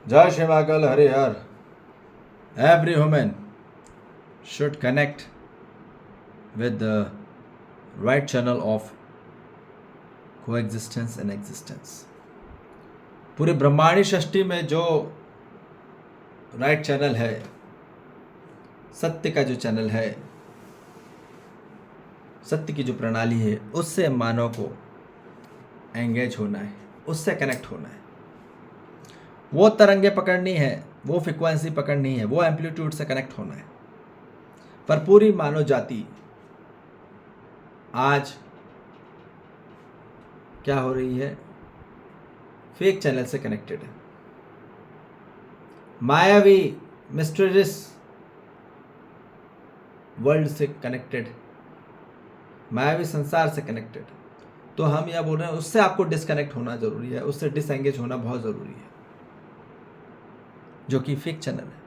Jai Shri Mahakal Hari Har. Every woman should connect with the right channel of coexistence and existence. पूरे ब्रह्मांडी सृष्टि में जो right channel है, सत्य का जो चैनल है, सत्य की जो प्रणाली है, उससे मानव को एंगेज होना है, उससे कनेक्ट होना है। वो तरंगे पकड़नी है, वो फ्रिक्वेंसी पकड़नी है, वो एम्पलीट्यूड से कनेक्ट होना है। पर पूरी मानव जाति आज क्या हो रही है? फेक चैनल से कनेक्टेड है, मायावी मिस्टीरियस वर्ल्ड से कनेक्टेड, मायावी संसार से कनेक्टेड। तो हम यह बोल रहे हैं उससे आपको डिस्कनेक्ट होना जरूरी है, उससे डिसएंगेज होना बहुत जरूरी है, जो कि फेक चैनल है।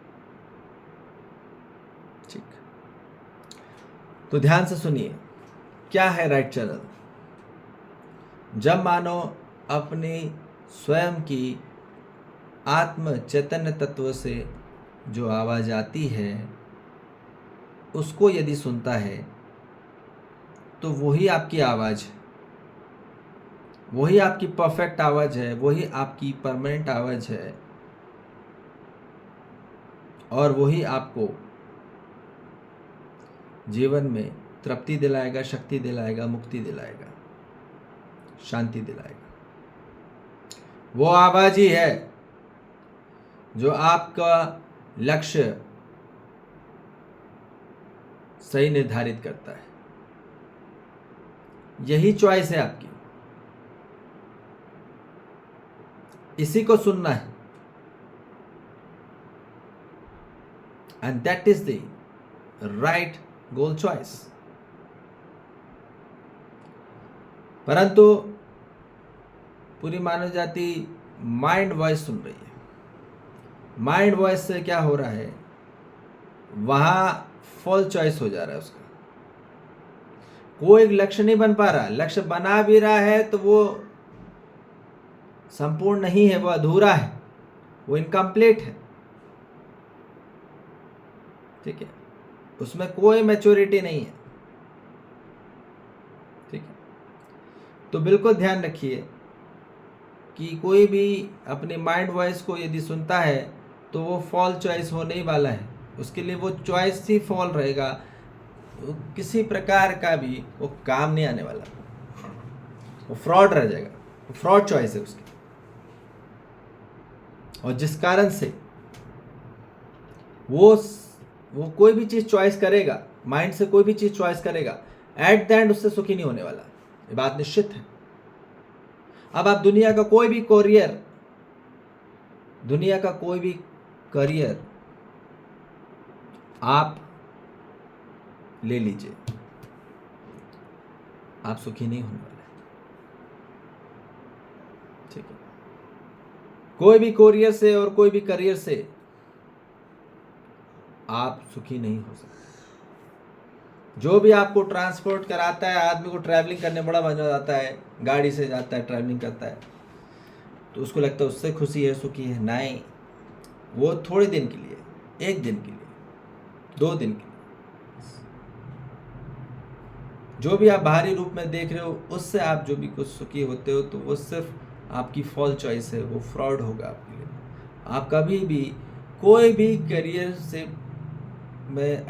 ठीक, तो ध्यान से सुनिए, क्या है राइट चैनल? जब मानो अपनी स्वयं की आत्म चैतन्य तत्व से जो आवाज आती है उसको यदि सुनता है तो वही आपकी आवाज है, वही आपकी परफेक्ट आवाज है, वही आपकी परमानेंट आवाज है, और वही आपको जीवन में तृप्ति दिलाएगा, शक्ति दिलाएगा, मुक्ति दिलाएगा, शांति दिलाएगा। वो आवाज ही है जो आपका लक्ष्य सही निर्धारित करता है। यही चॉइस है आपकी, इसी को सुनना है, and that is the right goal choice. परंतु पूरी मानव जाति माइंड वॉइस सुन रही है। माइंड वॉइस से क्या हो रहा है? वहां फॉल चॉइस हो जा रहा है उसका, कोई लक्ष्य नहीं बन पा रहा। लक्ष्य बना भी रहा है तो वो संपूर्ण नहीं है, वो अधूरा है, वो इनकम्प्लीट है। ठीक है, उसमें कोई मैच्योरिटी नहीं है। ठीक है, तो बिल्कुल ध्यान रखिए कि कोई भी अपनी माइंड वॉइस को यदि सुनता है तो वो फॉल चॉइस होने ही वाला है, उसके लिए वो चॉइस ही फॉल रहेगा, किसी प्रकार का भी वो काम नहीं आने वाला, वो फ्रॉड रह जाएगा, वो फ्रॉड चॉइस है उसकी। और जिस कारण से वो कोई भी चीज चॉइस करेगा, माइंड से कोई भी चीज चॉइस करेगा, एट द एंड उससे सुखी नहीं होने वाला, ये बात निश्चित है। अब आप दुनिया का कोई भी करियर आप ले लीजिए, आप सुखी नहीं होने वाले। ठीक है, कोई भी करियर से और कोई भी करियर से आप सुखी नहीं हो सकते। जो भी आपको ट्रांसपोर्ट कराता है, आदमी को ट्रैवलिंग करने बड़ा मजा आता है, गाड़ी से जाता है, ट्रैवलिंग करता है, तो उसको लगता है उससे खुशी है, सुखी है। नहीं, वो थोड़े दिन के लिए, एक दिन के लिए, 2 दिन के लिए, जो भी आप बाहरी रूप में देख रहे हो उससे आप जो भी कुछ सुखी होते हो, तो वो सिर्फ आपकी फॉल चॉइस है, वो फ्रॉड होगा आपके लिए। आप कभी भी कोई भी करियर से में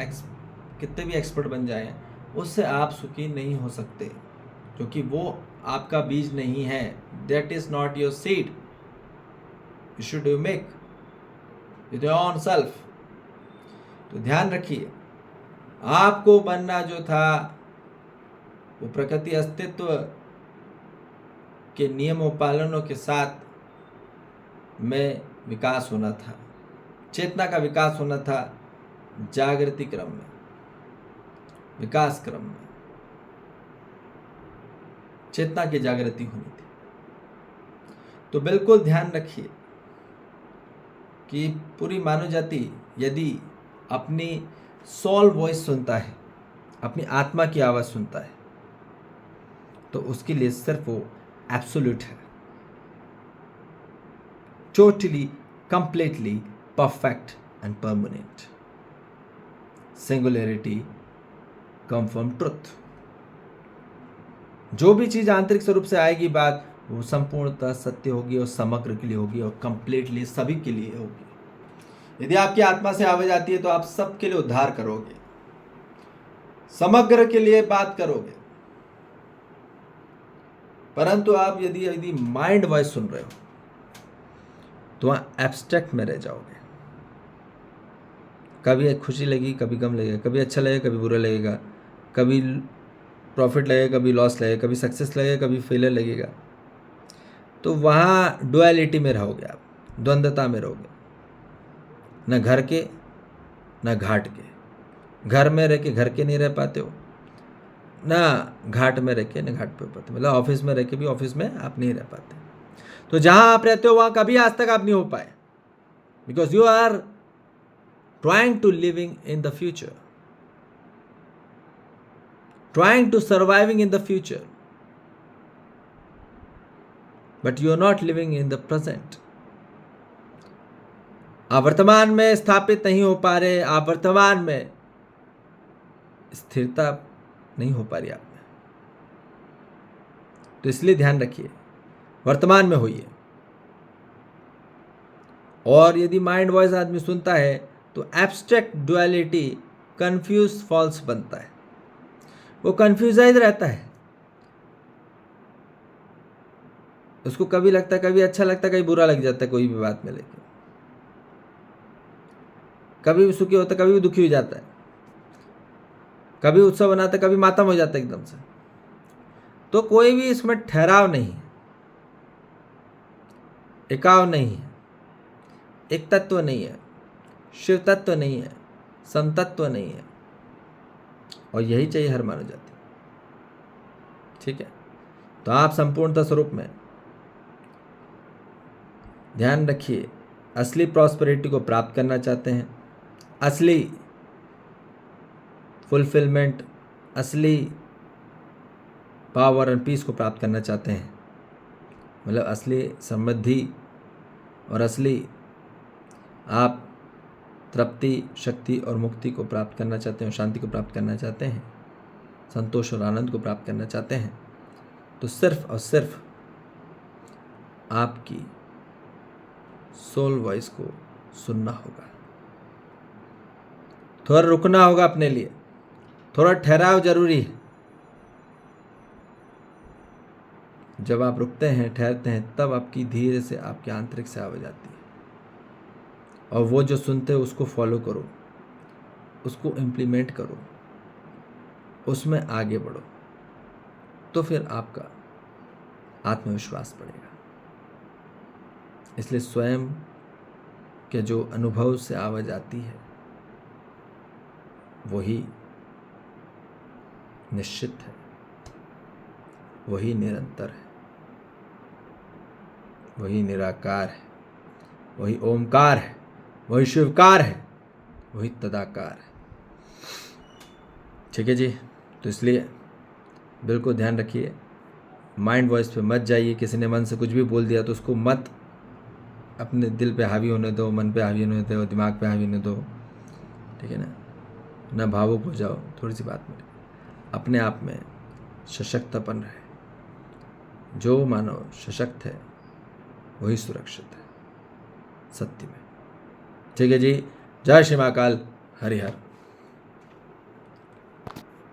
कितने भी एक्सपर्ट बन जाएं, उससे आप सुखी नहीं हो सकते, क्योंकि वो आपका बीज नहीं है। That is not your seed, you should make with your own self. तो ध्यान रखिए, आपको बनना जो था वो प्रकृति अस्तित्व के नियमों पालनों के साथ में विकास होना था, चेतना का विकास होना था, जागृति क्रम में, विकास क्रम में चेतना की जागृति होनी थी। तो बिल्कुल ध्यान रखिए कि पूरी मानव जाति यदि अपनी सोल वॉइस सुनता है, अपनी आत्मा की आवाज सुनता है, तो उसके लिए सिर्फ वो एब्सोल्यूट है, totally completely perfect and permanent. Singularity come from truth. जो भी चीज़ आंतरिक स्वरूप से आएगी बात, वो संपूर्णतः सत्य होगी और समग्र के लिए होगी और कंप्लीटली सभी के लिए होगी। यदि आपकी आत्मा से आवाज आती है तो आप सबके लिए उद्धार करोगे, समग्र के लिए बात करोगे। परंतु आप यदि माइंड वॉइस सुन रहे हो तो वहाँ एब्स्ट्रैक्ट में रह जाओगे। कभी खुशी लगेगी, कभी गम लगेगा, कभी अच्छा लगेगा, कभी बुरा लगेगा, कभी प्रॉफिट लगेगा, कभी लॉस लगेगा, कभी सक्सेस लगेगा, कभी फेलियर लगेगा। तो वहाँ डुअलिटी में रहोगे आप, द्वंद्वता में रहोगे, न घर के न घाट के। घर में रह के घर के नहीं रह पाते हो, ना घाट में रह के न घाट पे पाते, मतलब ऑफिस में रह के भी ऑफिस में आप नहीं रह पाते। तो जहाँ आप रहते हो वहाँ कभी आज तक आप नहीं हो पाए, because you are trying to living in the future, trying to surviving in the future, but you are not living in the present. आप वर्तमान में स्थापित नहीं हो पा रहे, आप वर्तमान में स्थिरता नहीं हो पा रही आप में। तो इसलिए ध्यान रखिए, वर्तमान में होइए। और यदि माइंड वॉइस आदमी सुनता है तो एब्स्ट्रैक्ट डुअलिटी कंफ्यूज फॉल्स बनता है, वो कंफ्यूजाइज रहता है। उसको कभी लगता है, कभी अच्छा लगता है, कभी बुरा लग जाता है कोई भी बात में लेके, कभी भी सुखी होता है, कभी भी दुखी हो जाता है, कभी उत्सव बनाता है, कभी मातम हो जाता है एकदम से। तो कोई भी इसमें ठहराव नहीं है, एकाव नहीं है, एक तत्व नहीं है, शिव तत्व नहीं है, संतत्व नहीं है, और यही चाहिए हर मानव जाति। ठीक है, तो आप संपूर्णता स्वरूप में ध्यान रखिए, असली प्रॉस्पेरिटी को प्राप्त करना चाहते हैं, असली फुलफिलमेंट, असली पावर एंड पीस को प्राप्त करना चाहते हैं, मतलब असली समृद्धि और असली आप तृप्ति, शक्ति और मुक्ति को प्राप्त करना चाहते हैं, शांति को प्राप्त करना चाहते हैं, संतोष और आनंद को प्राप्त करना चाहते हैं, तो सिर्फ और सिर्फ आपकी सोल वॉइस को सुनना होगा। थोड़ा रुकना होगा अपने लिए, थोड़ा ठहराव जरूरी है। जब आप रुकते हैं, ठहरते हैं, तब आपकी धीरे से आपके आंतरिक से आवाज आती है, और वो जो सुनते हो उसको फॉलो करो, उसको इम्प्लीमेंट करो, उसमें आगे बढ़ो, तो फिर आपका आत्मविश्वास बढ़ेगा। इसलिए स्वयं के जो अनुभव से आवाज आती है वही निश्चित है, वही निरंतर है, वही निराकार है, वही ओमकार है, वही शिवकार है, वही तदाकार है। ठीक है जी, तो इसलिए बिल्कुल ध्यान रखिए, माइंड वॉइस पे मत जाइए। किसी ने मन से कुछ भी बोल दिया तो उसको मत अपने दिल पे हावी होने दो, मन पे हावी होने दो, दिमाग पे हावी होने दो। ठीक है ना भावुक हो जाओ थोड़ी सी बात में, अपने आप में सशक्तपन रहे। जो मानव सशक्त है वही सुरक्षित है सत्य में। ठीक है जी, जय श्री महाकाल, हरिहर।